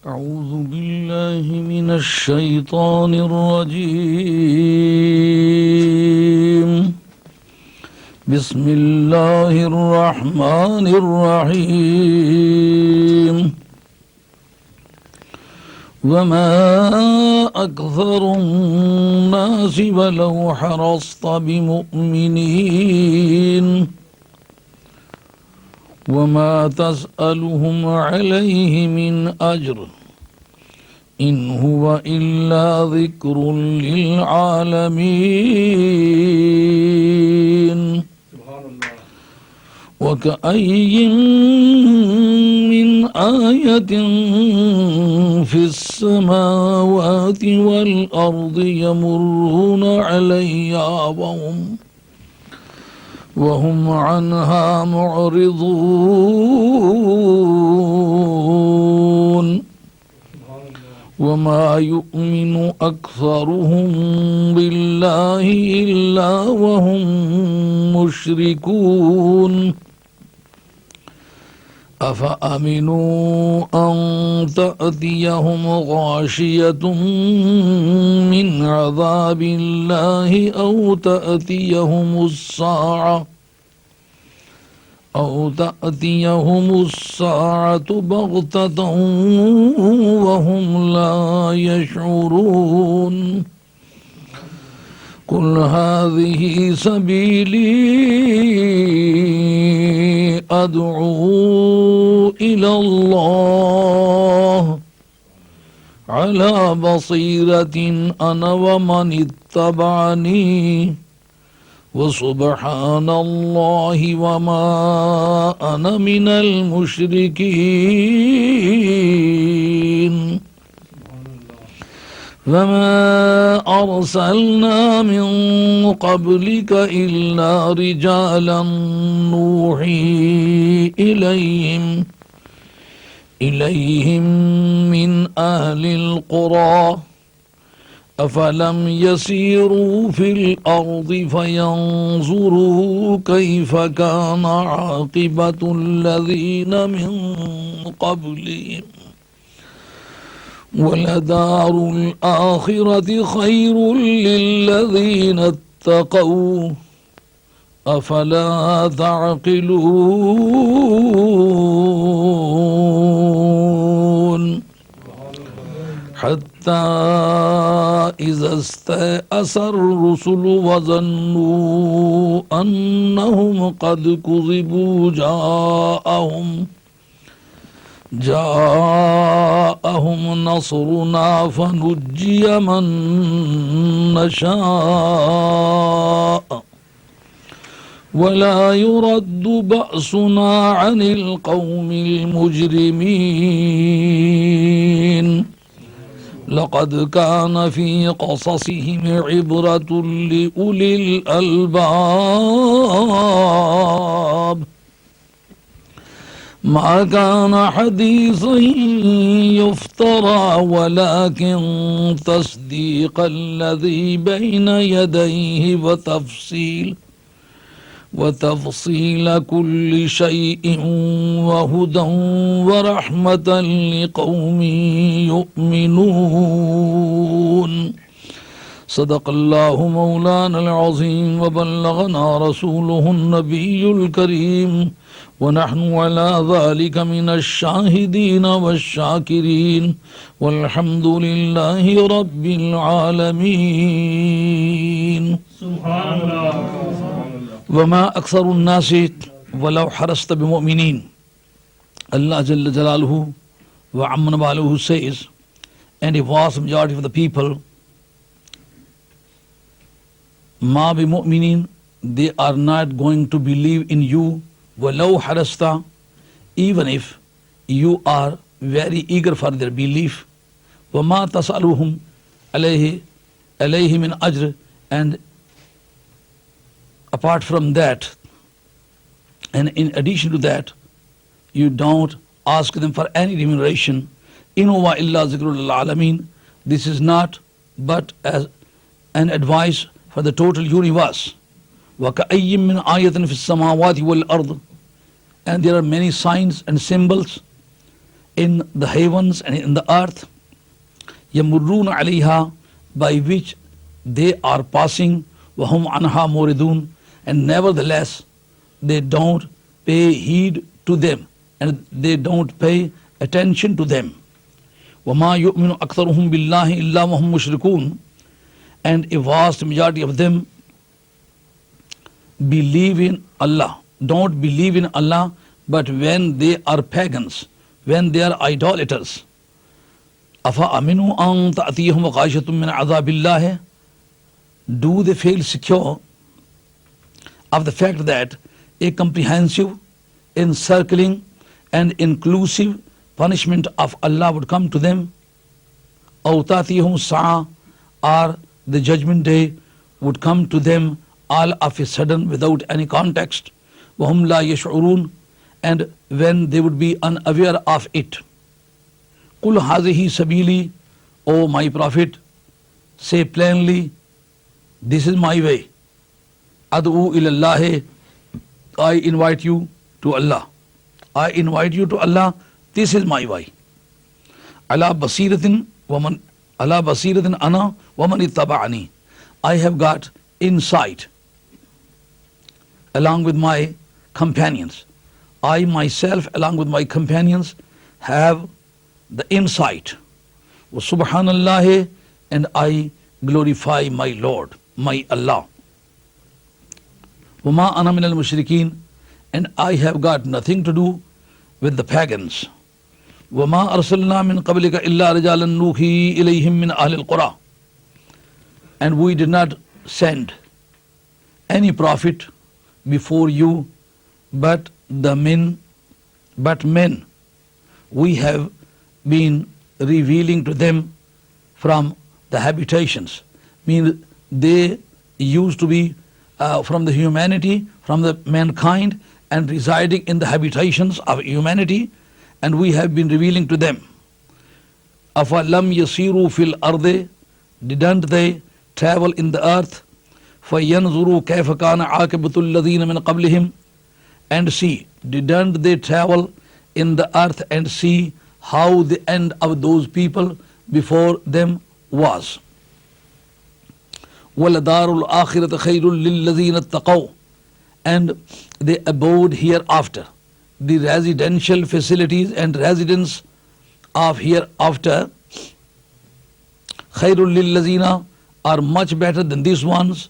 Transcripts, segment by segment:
أعوذ بالله من الشيطان الرجيم بسم الله الرحمن الرحيم وما أكثر الناس ولو حرصت بمؤمنين وما تسألهم عليه من أجر إن هو إلا ذكر للعالمين وكأي من آية في السماوات والأرض يمرون عليها وهم عنها معرضون وما يؤمن أكثرهم بالله إلا وهم مشركون أفأمنوا أن تأتيهم غاشية من عذاب الله أو تأتيهم الساعة بغتة وهم لا يشعرون قل هذه سبيلي أدعو إلى الله على بصيرة أنا ومن اتبعني وسبحان الله وما أنا من المشركين وما أرسلنا من قبلك إلا رجالا نوحي إليهم من أهل القرى أفلم يسيروا في الأرض فينظروا كيف كان عاقبة الذين من قبلهم ولدار الآخرة خير للذين اتقوا أفلا تعقلون حتى إذا استيأس الرسل وظنوا أنهم قد كذبوا جاءهم نصرنا فنجي من نشاء ولا يرد بأسنا عن القوم المجرمين لقد كان في قصصهم عبرة لأولي الألباب ما كان حديثا يفترى ولكن تصديق الذي بين يديه وتفصيل كل شيء وهدى ورحمة لقوم يؤمنون صدق الله مولانا العظيم وبلغنا رسوله النبي الكريم ونحن على ذلك من الشاهدين والشاكرين والحمد لله رب العالمين سبحان الله وما أكثر الناس ولو حرصت بمؤمنين Allah Jalla Jalaluhu wa Amman Baluhu says, and a vast majority of the people ma bi mu'minin, they are not going to believe in you walau harasta, even if you are very eager for their belief, wa ma tas'aluhum alayhi min ajr, and apart from that, and in addition to that, you don't ask them for any remuneration. In huwa illa zikrul lil alamin, this is not but as an advice for the total universe. Wa ka'ayyin min ayatin fis samawati wal ard, and there are many signs and symbols in the heavens and in the earth, yamurruna alayha, by which they are passing, wahum anha muridun, and nevertheless they don't pay heed to them and they don't pay attention to them. وَمَا يُؤْمِنُ أَكْثَرُهُمْ بِاللَّهِ إِلَّا وَهُمْ مُشْرِكُونَ, and a vast majority of them believe in Allah, don't believe in Allah, but when they are pagans, when they are idolaters. أَفَأَمِنُوا أَن تَأْتِيَهُمْ غَاشِيَةٌ مِّنْ عَذَابِ اللَّهِ, do they feel secure of the fact that a comprehensive, encircling and inclusive punishment of Allah would come to them? أَوْ تَأْتِيَهُمُ السَّاعَةُ, or the judgment day would come to them all of a sudden without any context. وَهُمْ لَا يَشْعُرُونَ, and when they would be unaware of it. قُلْ هَذِهِ سَبِيلِي, O my Prophet, say plainly, this is my way. أَدْعُو إِلَى اللَّهِ, I invite you to Allah. I invite you to Allah, this is my way. عَلَى بَصِيرَةٍ وَمَنْ عَلَى بَصِيرَةٍ أَنَا وَمَنِ اتَّبَعَنِي, I have got insight along with my companions. I myself along with my companions have the insight. وَسُبْحَانَ, and I glorify my Lord, my Allah. وَمَا أَنَا مِنَ الْمُشْرِكِينَ, and I have got nothing to do with the pagans. وَمَا أَرْسَلْنَا مِنْ قَبْلِكَ إِلَّا رِجَالًا نُوحِي إِلَيْهِمْ مِنْ أَهْلِ الْقُرَى, and we did not send any prophet before you but men we have been revealing to them from the habitations. Means they used to be from the humanity, from the mankind, and residing in the habitations of humanity, and we have been revealing to them. أَفَلَمْ يَسِيرُوا فِي الْأَرْضِ, didn't they travel in the earth? فَيَنْظُرُوا كَيْفَ كَانَ عَاقِبَةُ الَّذِينَ مِنْ قَبْلِهِمْ, and see, didn't they travel in the earth and see how the end of those people before them was? وَلَدَارُ الْآخِرَةَ خَيْرٌ لِلَّذِينَ اتَّقَوْا, and the abode hereafter, the residential facilities and residence of hereafter, خَيْرٌ لِلَّذِينَ, are much better than these ones,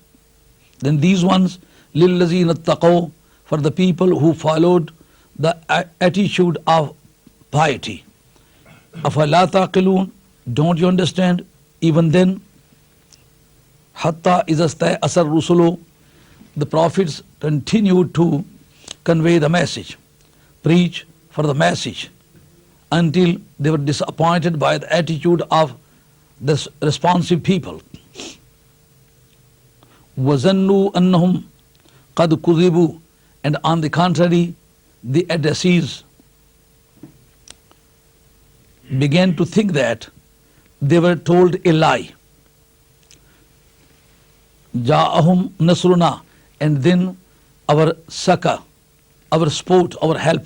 لِلَّذِينَ اتَّقَوْا, for the people who followed the attitude of piety. أَفَلَا تَعْقِلُونَ, don't you understand? Even then, حَتَّى إِذَا اسْتَيْأَسَ الرُّسُلُ, the prophets continued to convey the message, preach for the message, until they were disappointed by the attitude of the responsive people. وَظَنُّوا أَنَّهُمْ قَدْ كُذِبُوا, and on the contrary, the addressees began to think that they were told a lie. جَاءَهُمْ نَصْرُنَا, and then our succor, our support, our help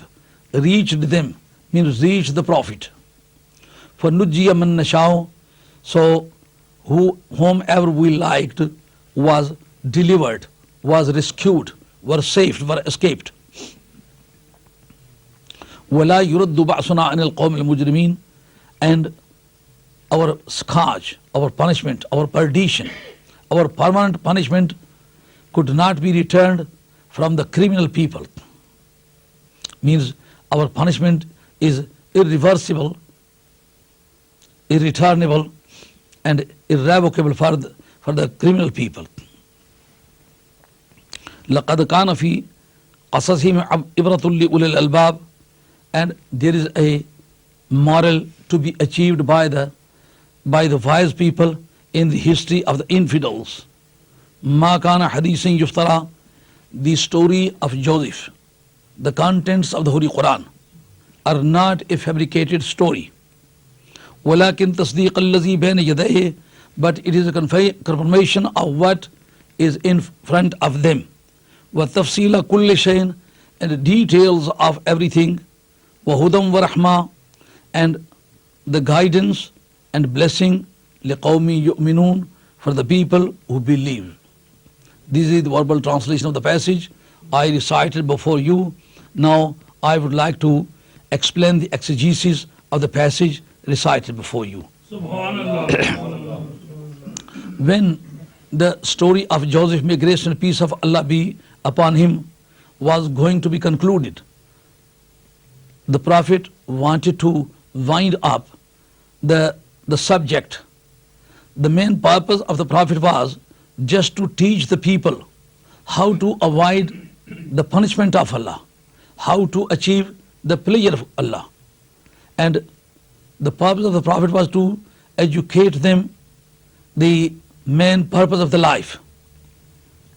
reached them, means reached the Prophet. فَنُجِّيَ مَن نَشَاءُ, so whomever we liked was delivered, was rescued, were saved, were escaped. وَلَا يُرَدُّ بَعْصُنَا عَنِ الْقَوْمِ الْمُجْرِمِينَ, and our scourge, our punishment, our perdition, our permanent punishment could not be returned from the criminal people. Means our punishment is irreversible, irreturnable, and irrevocable for the criminal people. لَقَدْ كَانَ فِي قَصَصِهِمْ عِبْرَةٌ لِأُولِي الْأَلْبَابِ, and there is a moral to be achieved by the wise people in the history of the infidels. مَا كَانَ حَدِيثًا يُفْتَرَى, the story of Joseph, the contents of the Holy Quran are not a fabricated story. وَلَكِنْ تَصْدِيقَ الَّذِي بَيْنَ يَدَيْهِ, but it is a confirmation of what is in front of them. وَتَفْصِيلَ كُلِّ شَيْءٍ, and the details of everything. وَهُدًى وَرَحْمَةً, and the guidance and blessing liqawmi yu'minun, for the people who believe. This is the verbal translation of the passage I recited before you. Now I would like to explain the exegesis of the passage recited before you. Subhanallah. When the story of Joseph, may grace and peace of Allah be upon him, was going to be concluded, the Prophet wanted to wind up the subject. The main purpose of the Prophet was just to teach the people how to avoid the punishment of Allah, how to achieve the pleasure of Allah. And the purpose of the Prophet was to educate them the main purpose of the life.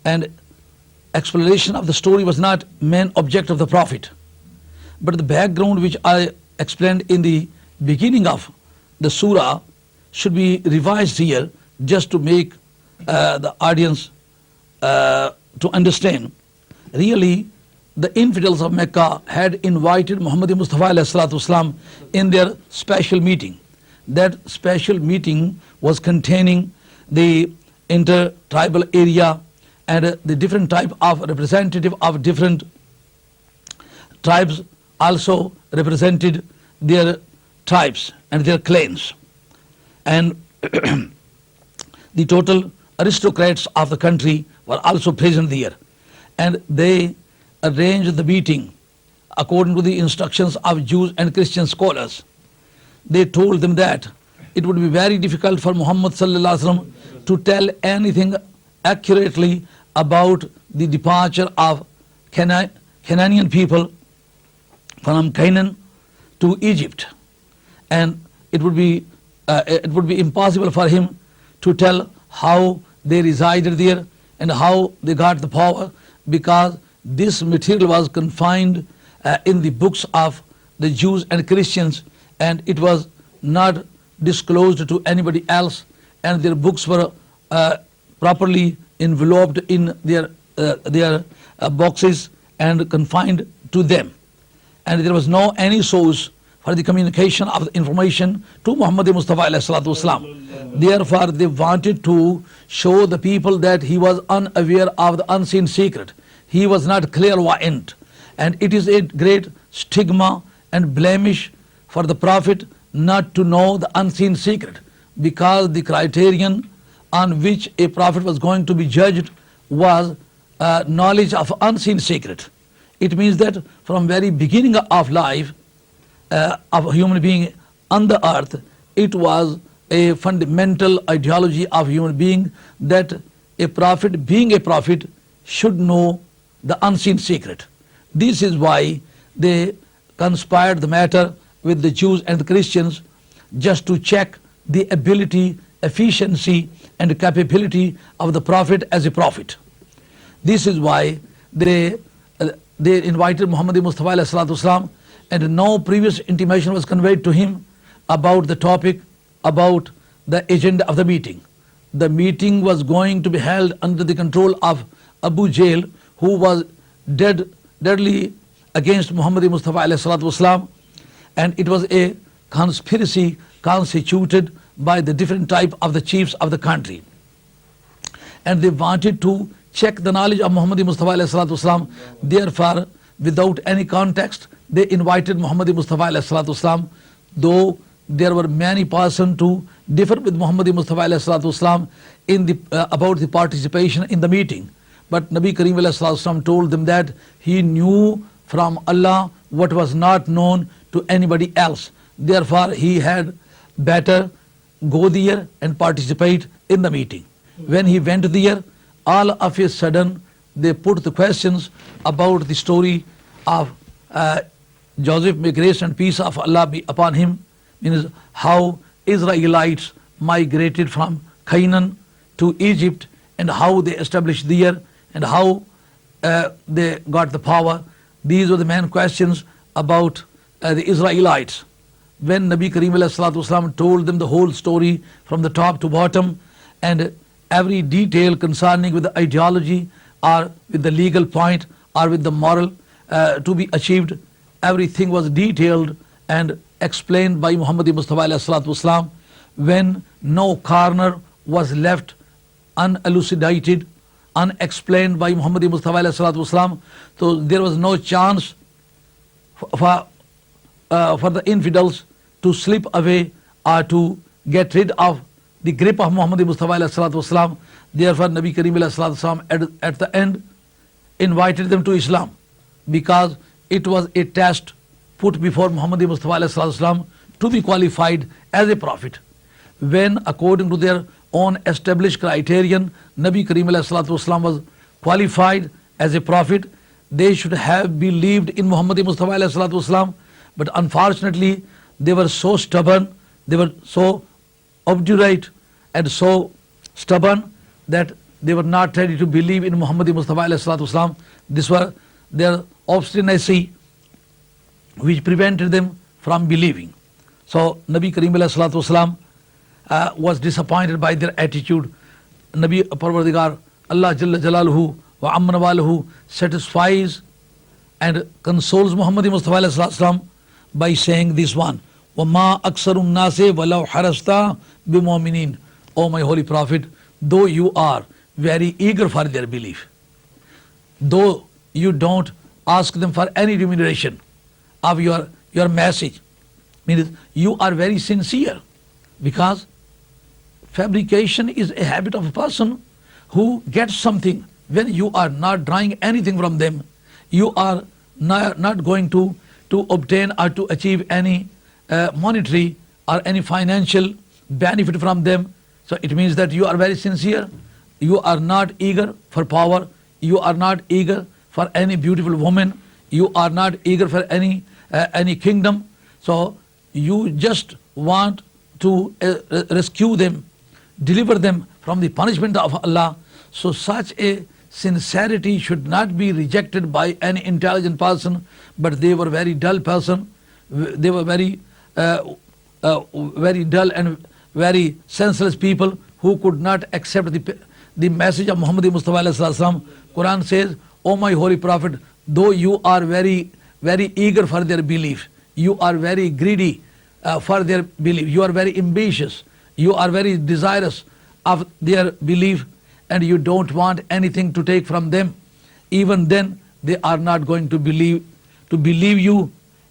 And explanation of the story was not main object of the Prophet. But the background which I explained in the beginning of the surah should be revised here just to make the audience to understand. Really, the infidels of Mecca had invited Muhammad Mustafa ﷺ in their special meeting. That special meeting was containing the inter-tribal area and the different type of representative of different tribes also represented their tribes and their clans. And the total aristocrats of the country were also present there. And they arranged the meeting according to the instructions of Jews and Christian scholars. They told them that it would be very difficult for Muhammad sallallahu alaihi wasallam to tell anything accurately about the departure of Canaanian people from Canaan to Egypt, and it would be impossible for him to tell how they resided there and how they got the power, because this material was confined in the books of the Jews and Christians, and it was not disclosed to anybody else, and their books were properly enveloped in their boxes and confined to them. And there was no any source for the communication of the information to Muhammad Mustafa ﷺ. Therefore, they wanted to show the people that he was unaware of the unseen secret. He was not clairvoyant. And it is a great stigma and blemish for the Prophet not to know the unseen secret, because the criterion on which a Prophet was going to be judged was knowledge of unseen secret. It means that from very beginning of life of a human being on the earth, it was a fundamental ideology of human being that a prophet, being a prophet, should know the unseen secret. This is why they conspired the matter with the Jews and the Christians just to check the ability, efficiency and capability of the prophet as a prophet. This is why they invited Muhammad Mustafa ﷺ, and no previous intimation was conveyed to him about the topic, about the agenda of the meeting. The meeting was going to be held under the control of Abu Jahl, who was deadly against Muhammad Mustafa ﷺ, and it was a conspiracy constituted by the different type of the chiefs of the country. And they wanted to check the knowledge of Muhammad Mustafa ﷺ. Therefore, without any context, they invited Muhammad Mustafa ﷺ, though there were many persons to differ with Muhammad Mustafa ﷺ in about the participation in the meeting. But Nabi Kareem ﷺ told them that he knew from Allah what was not known to anybody else. Therefore, he had better go there and participate in the meeting. When he went there, all of a sudden they put the questions about the story of Joseph, may grace and peace of Allah be upon him, means how Israelites migrated from Canaan to Egypt and how they established there and how they got the power. These were the main questions about the Israelites. When Nabi Kareem ﷺ told them the whole story from the top to bottom, and every detail concerning with the ideology or with the legal point or with the moral to be achieved, everything was detailed and explained by Muhammad Mustafa alayhi salatu wasalam, when no corner was left unelucidated, unexplained by Muhammad Mustafa alayhi salatu wasalam. So there was no chance for the infidels to slip away or to get rid of the grip of Muhammad Mustafa alayhi salatu wasalam. Therefore Nabi Kareem alayhi salatu wasalam at the end invited them to Islam, because it was a test put before Muhammad Mustafa alayhi salatu wasalam to be qualified as a prophet. When according to their own established criterion Nabi Kareem alayhi salatu wasalam was qualified as a prophet, they should have believed in Muhammad Mustafa alayhi salatu wasalam. But unfortunately they were so stubborn, they were so obdurate and so stubborn that they were not ready to believe in Muhammad Mustafa alayhi salatu wasalam. This was their obstinacy which prevented them from believing. So Nabi Kareem alayhi salatu wasalam was disappointed by their attitude. Nabi Parvardigar Allah Jalla Jalaluhu wa Amma Nawaluhu satisfies and consoles Muhammad Mustafa alayhi salatu wasalam by saying this one, وَمَا أَكْسَرُ النَّاسِ وَلَوْ حَرَسْتَ بِمُؤْمِنِينَ. O my holy prophet, though you are very eager for their belief, though you don't ask them for any remuneration of your message, means you are very sincere, because fabrication is a habit of a person who gets something when you are not drawing anything from them. You are not going to obtain or to achieve any monetary or any financial benefit from them. So it means that you are very sincere. You are not eager for power. You are not eager for any beautiful woman. You are not eager for any kingdom. So you just want to rescue them, deliver them from the punishment of Allah. So such a sincerity should not be rejected by any intelligent person, but they were very dull person. They were very dull and very senseless people who could not accept the message of Muhammad Mustafa alayhi salatu wasalam. Quran says, O my holy prophet, though you are very, very eager for their belief, you are very greedy for their belief, you are very ambitious, you are very desirous of their belief, and you don't want anything to take from them, even then they are not going to believe you.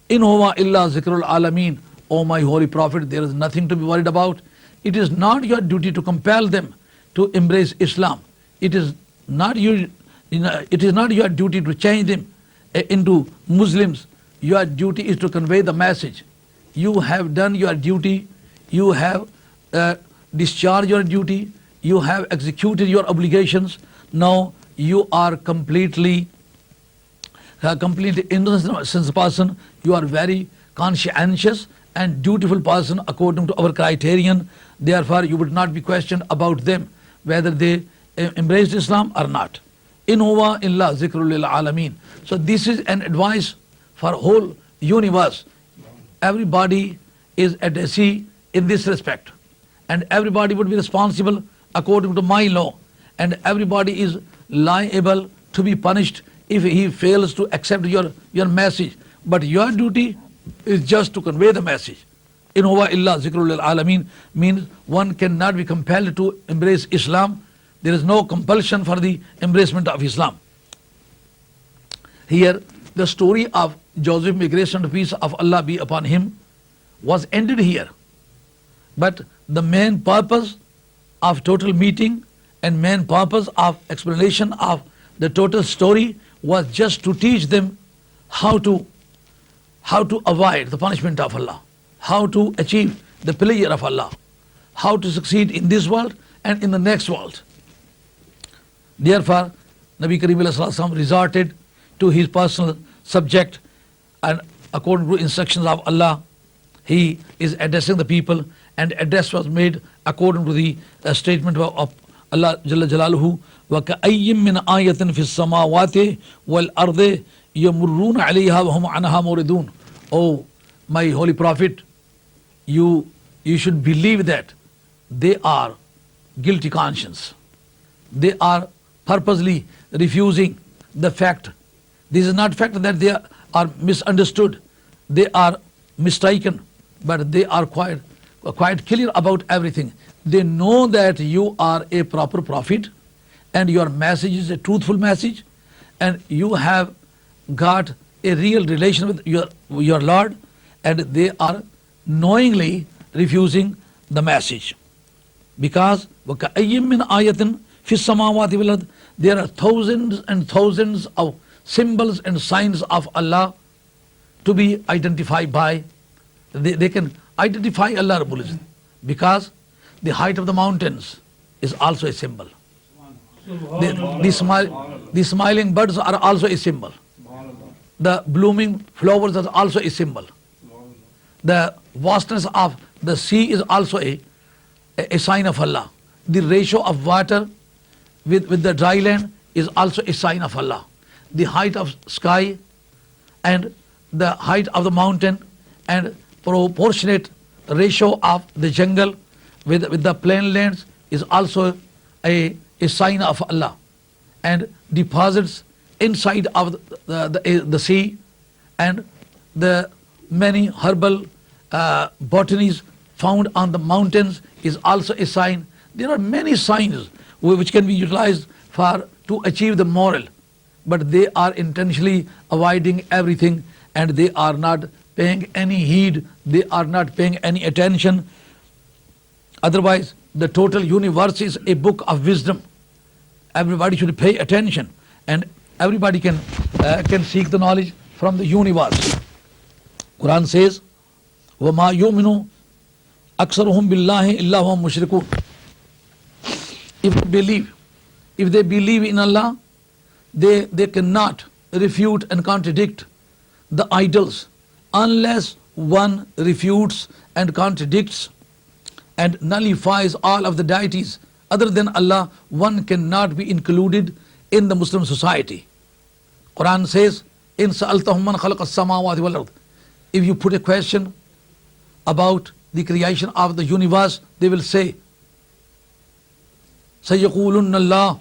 In huwa illa zikrul alameen. O my holy prophet, there is nothing to be worried about. It is not your duty to compel them to embrace Islam. It is not your duty to change them into Muslims. Your duty is to convey the message. You have done your duty. You have discharged your duty. You have executed your obligations. Now you are completely innocent person. You are very conscientious and dutiful person according to our criterion. Therefore you would not be questioned about them whether they embraced Islam or not. In huwa illa zikrul lil alameen. So this is an advice for whole universe. Everybody is addressee in this respect, and everybody would be responsible according to my law, and everybody is liable to be punished if he fails to accept your message. But your duty is just to convey the message. In huwa illa zikrul lil alameen means one cannot be compelled to embrace Islam. There is no compulsion for the embracement of Islam. Here the story of Joseph, may grace and peace of Allah be upon him, was ended here. But the main purpose of total meeting and main purpose of explanation of the total story was just to teach them how to avoid the punishment of Allah, how to achieve the pleasure of Allah, how to succeed in this world and in the next world. Therefore, Nabi Kareem alayhi salatu wasalam resorted to his personal subject, and according to instructions of Allah, he is addressing the people, and address was made according to the statement of Allah Jalla Jalaluhu, وَكَأَيِّم مِّنْ آيَةٍ فِي السَّمَاوَاتِ وَالْأَرْضِ يَمُرُّونَ عَلَيْهَا وَهُمْ عَنْهَا مُورِدُونَ. Oh, my holy prophet, you should believe that they are guilty conscience. They are purposely refusing the fact. This is not fact that they are misunderstood. They are mistaken. but they are quite clear about everything. They know that you are a proper prophet and your message is a truthful message and you have got a real relation with your Lord, and they are knowingly refusing the message. Because وَكَأَيٍّ مِّنْ آيَةٍ فِي السَّمَاوَاتِ وَالْأَرْضِ, there are thousands and thousands of symbols and signs of Allah to be identified by. They can identify Allah Rabbul Izzat, because the height of the mountains is also a symbol. The smiling birds are also a symbol. The blooming flowers are also a symbol. The vastness of the sea is also a sign of Allah. The ratio of water with the dry land is also a sign of Allah. The height of sky and the height of the mountain and proportionate ratio of the jungle with the plain lands is also a sign of Allah. And deposits inside of the sea and the many herbal botanies found on the mountains is also a sign. There are many signs which can be utilized to achieve the moral, but they are intentionally avoiding everything and they are not paying any heed, they are not paying any attention. Otherwise, the total universe is a book of wisdom. Everybody should pay attention and everybody can seek the knowledge from the universe. Quran says, وَمَا يُؤْمِنُ أَكْثَرُهُمْ بِاللَّهِ إِلَّا هُمْ مُشْرِكُونَ. If they believe in Allah, they cannot refute and contradict the idols unless one refutes and contradicts and nullifies all of the deities other than Allah. One cannot be included in the Muslim society. Quran says, إِن سَأَلْتَهُمْ مَنْ خَلَقَ السَّمَاوَاتِ وَالْأَرْضِ. If you put a question about the creation of the universe, they will say, سَيَقُولُنَّ اللَّهُ.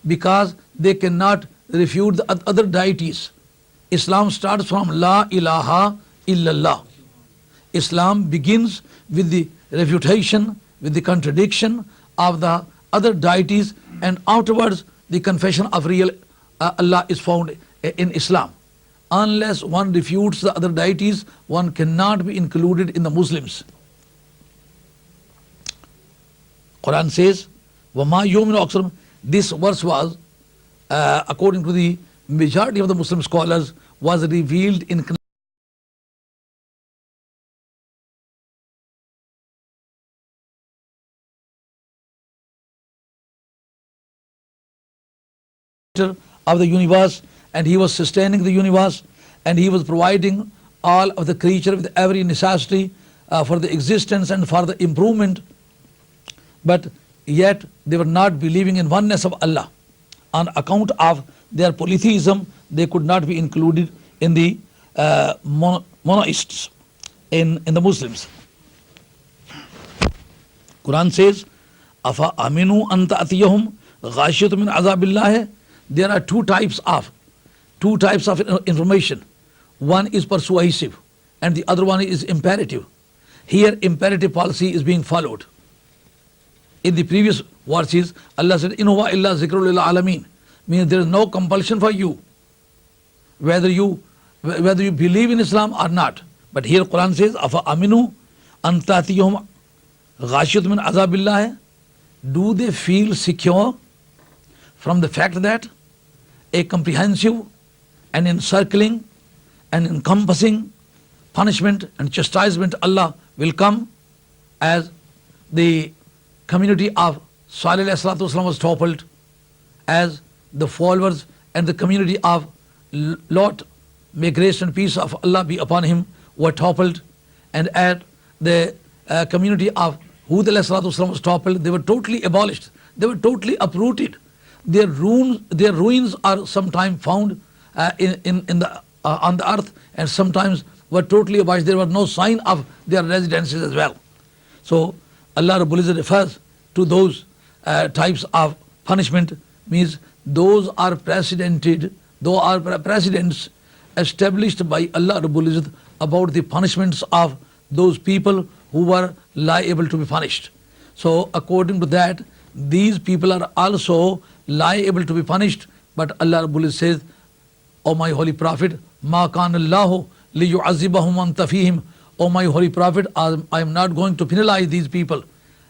Because they cannot refute the other deities. Islam starts from La ilaha illallah. Islam begins with the refutation, with the contradiction of the other deities, and afterwards the confession of real Allah is found in Islam. Unless one refutes the other deities, one cannot be included in the Muslims. Quran says, وَمَا يُؤْمِنُ أَكْثَرُهُمْ. This verse was, according to the majority of the Muslim scholars, was revealed in of the universe, and he was sustaining the universe, and he was providing all of the creature with every necessity for the existence and for the improvement. But yet they were not believing in oneness of Allah. On account of their polytheism, they could not be included in the monoists, in the Muslims. Quran says, Afa aminu anta atiyahum ghashiyatu min azabillah. There are two types of information. One is persuasive and the other one is imperative. Here imperative policy is being followed. In the previous verses, Allah said, "In huwa illa zikrul lil alamin," means there is no compulsion for you, whether you believe in Islam or not. But here Quran says, "Afa aminu an tatiyahum ghashiyatun min azabillah." Do they feel secure from the fact that a comprehensive and encircling and encompassing punishment and chastisement Allah will come, as the community of Salih alayhi salatu wasalam was toppled, as the followers and the community of Lot, may grace and peace of Allah be upon him, were toppled, and at the community of Hud alayhi salatu wasalam was toppled. They were totally abolished. They were totally uprooted. Their ruins are sometimes found on the earth, and sometimes were totally abolished. There was no sign of their residences as well. So Allah Rabbul Izzat refers to those types of punishment, means those are precedents established by Allah Rabbul Izzat about the punishments of those people who were liable to be punished. So according to that, these people are also liable to be punished, but Allah Rabbul Izzat says, O my holy Prophet, Ma kana Allahu liyu'azibahum wa anta fihim. O my holy Prophet, I am not going to penalize these people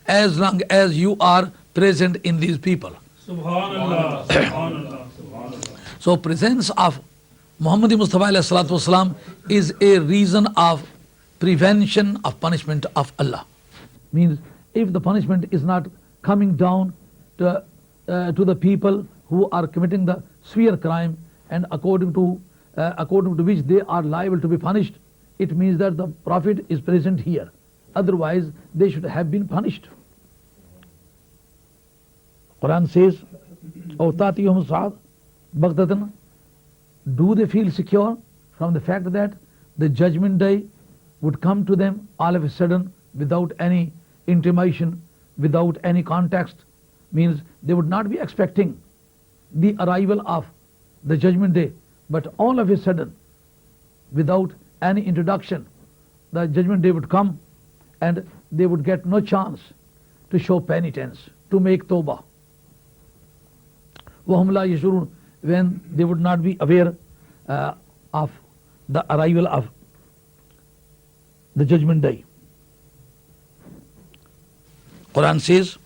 as long as you are present in these people. Subhanallah. Subhanallah. Subhanallah. So presence of Muhammad Mustafa alayhi salatu wasalam is a reason of prevention of punishment of Allah. Means if the punishment is not coming down to the people who are committing the severe crime and according to which they are liable to be punished, it means that the Prophet is present here. Otherwise, they should have been punished. Quran says, "O tatiyum sa'ad baghtatan." Do they feel secure from the fact that the judgment day would come to them all of a sudden without any intimation, without any context? Means they would not be expecting the arrival of the judgment day, but all of a sudden, without any introduction, the judgment day would come and they would get no chance to show penitence, to make tawbah. وَهُمْ لَا يَشْعُرُونَ, when they would not be aware of the arrival of the judgment day. Quran says,